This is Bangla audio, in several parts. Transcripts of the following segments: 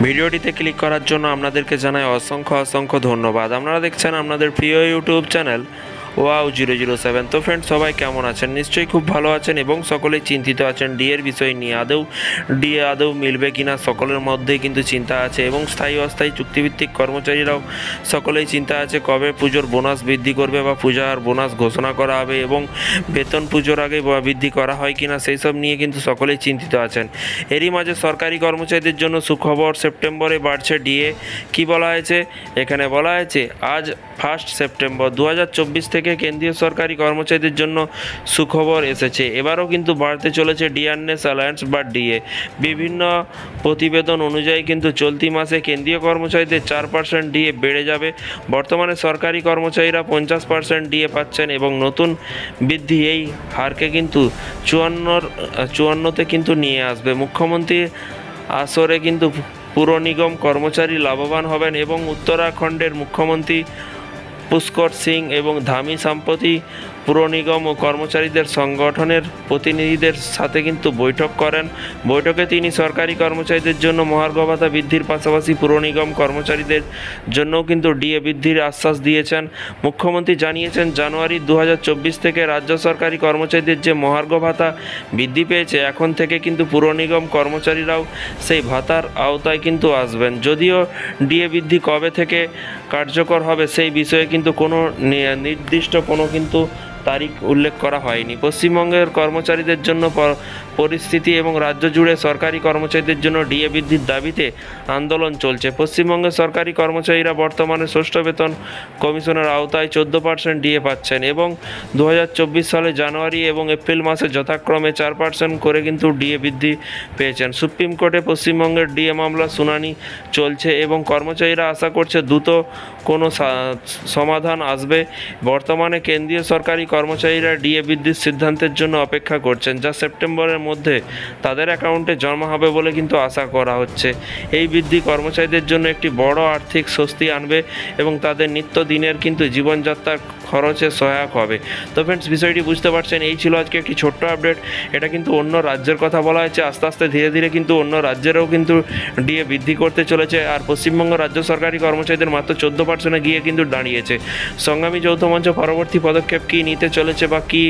ভিডিওটিতে ক্লিক করার জন্য আপনাদেরকে জানাই অসংখ্য ধন্যবাদ। আপনারা দেখছেন আপনাদের প্রিয় ইউটিউব চ্যানেল wow007। তো ফ্রেন্ডস, সবাই কেমন আছেন? নিশ্চয়ই খুব ভালো আছেন এবং সকলেই চিন্তিত আছেন ডিএর বিষয় নিয়ে। ডিএ আদৌ মিলবে কিনা সকলের মধ্যেই কিন্তু চিন্তা আছে এবং স্থায়ী অস্থায়ী চুক্তিভিত্তিক কর্মচারীরাও সকলেই চিন্তা আছে কবে পুজোর বোনাস বৃদ্ধি করবে বা পূজার বোনাস ঘোষণা করা হবে এবং বেতন পুজোর আগে বৃদ্ধি করা হয় কিনা সেই সব নিয়ে কিন্তু সকলেই চিন্তিত আছেন। এরই মাঝে সরকারি কর্মচারীদের জন্য সুখবর, সেপ্টেম্বরে বাড়ছে ডিএ। কি বলা হয়েছে? এখানে বলা হয়েছে আজ 1 সেপ্টেম্বর 2024 থেকে কেন্দ্রীয় সরকারি কর্মচারীদের জন্য সুখবর এসেছে। এবারও কিন্তু বাড়তে চলেছে ডিয়ারনেস অ্যালায়েন্স বা ডিএ। বিভিন্ন প্রতিবেদন অনুযায়ী কিন্তু চলতি মাসে কেন্দ্রীয় কর্মচারীদের 4% ডিএ বেড়ে যাবে। বর্তমানে সরকারি কর্মচারীরা 50% ডিএ পাচ্ছেন এবং নতুন বৃদ্ধি এই হারকে কিন্তু 54তে কিন্তু নিয়ে আসবে। মুখ্যমন্ত্রী আসরে কিন্তু পুর নিগম কর্মচারী লাভবান হবেন এবং উত্তরাখণ্ডের মুখ্যমন্ত্রী পুষ্কর সিং এবং ধামি সম্প্রতি পুর নিগম ও কর্মচারীদের সংগঠনের প্রতিনিধিদের সাথে কিন্তু বৈঠক করেন। বৈঠকে তিনি সরকারি কর্মচারীদের জন্য মহার্ঘ ভাতা বৃদ্ধির পাশাপাশি পুর নিগম কর্মচারীদের জন্যও কিন্তু ডিএ বৃদ্ধির আশ্বাস দিয়েছেন। মুখ্যমন্ত্রী জানিয়েছেন, জানুয়ারি 2024 থেকে রাজ্য সরকারি কর্মচারীদের যে মহার্ঘ ভাতা বৃদ্ধি পেয়েছে, এখন থেকে কিন্তু পুর নিগম কর্মচারীরাও সেই ভাতার আওতায় কিন্তু আসবেন। যদিও ডিএ বৃদ্ধি কবে থেকে কার্যকর হবে সেই বিষয়ে কিন্তু কোনো নির্দিষ্ট কিন্তু তারিখ উল্লেখ করা হয়নি। পশ্চিমবঙ্গের কর্মচারীদের জন্য পরিস্থিতি এবং রাজ্য জুড়ে সরকারি কর্মচারীদের জন্য ডিএ বৃদ্ধির দাবিতে আন্দোলন চলছে। পশ্চিমবঙ্গের সরকারি কর্মচারীরা বর্তমানে ষষ্ঠ বেতন কমিশনের আওতায় 14% ডিএ পাচ্ছেন এবং 2024 সালে জানুয়ারি এবং এপ্রিল মাসে যথাক্রমে 4% করে কিন্তু ডিএ বৃদ্ধি পেয়েছেন। সুপ্রিম কোর্টে পশ্চিমবঙ্গের ডিএ মামলা শুনানি চলছে এবং কর্মচারীরা আশা করছে দ্রুত কোনো সমাধান আসবে। বর্তমানে কেন্দ্রীয় সরকারি কর্মচারীরা ডিএ বৃদ্ধির সিদ্ধান্তের জন্য অপেক্ষা করছেন, যা সেপ্টেম্বরের মধ্যে তাদের অ্যাকাউন্টে জমা হবে বলে কিন্তু আশা করা হচ্ছে। এই বৃদ্ধি কর্মচারীদের জন্য একটি বড় আর্থিক স্বস্তি আনবে এবং তাদের নিত্যদিনের কিন্তু জীবনযাত্রার খরচে সহায়ক হবে। তো ফ্রেন্ডস, বিষয়টি বুঝতে পারছেন। এই ছিল আজকে একটি ছোট্ট আপডেট। এটা কিন্তু অন্য রাজ্যের কথা বলা হয়েছে। আস্তে আস্তে ধীরে ধীরে কিন্তু অন্য রাজ্যেরও কিন্তু ডিএ বৃদ্ধি করতে চলেছে। আর পশ্চিমবঙ্গ রাজ্য সরকারি কর্মচারীদের মাত্র 14% গিয়ে কিন্তু দাঁড়িয়েছে। সংগ্রামী যৌথ মঞ্চ পরবর্তী পদক্ষেপ কী নিতে চলেছে বা কী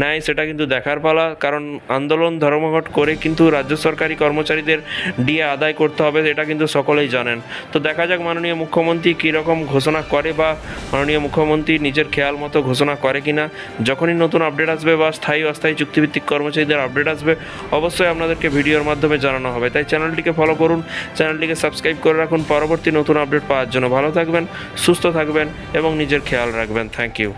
নেয় সেটা কিন্তু দেখার পালা, কারণ আন্দোলন ধর্মঘট করে কিন্তু রাজ্য সরকারি কর্মচারীদের ডিএ আদায় করতে হবে, এটা কিন্তু সকলেই জানেন। তো দেখা যাক মাননীয় মুখ্যমন্ত্রী কীরকম ঘোষণা করে বা মাননীয় মুখ্যমন্ত্রী নিজের খেয়াল মতো ঘোষণা করে কিনা। যখনই নতুন আপডেট আসবে বা স্থায়ী অস্থায়ী চুক্তিভিত্তিক কর্মচারীদের আপডেট আসবে, অবশ্যই আপনাদেরকে ভিডিওর মাধ্যমে জানানো হবে। তাই চ্যানেলটিকে ফলো করুন, চ্যানেলটিকে সাবস্ক্রাইব করে রাখুন পরবর্তী নতুন আপডেট পাওয়ার জন্য। ভালো থাকবেন, সুস্থ থাকবেন এবং নিজের খেয়াল রাখবেন। Thank you.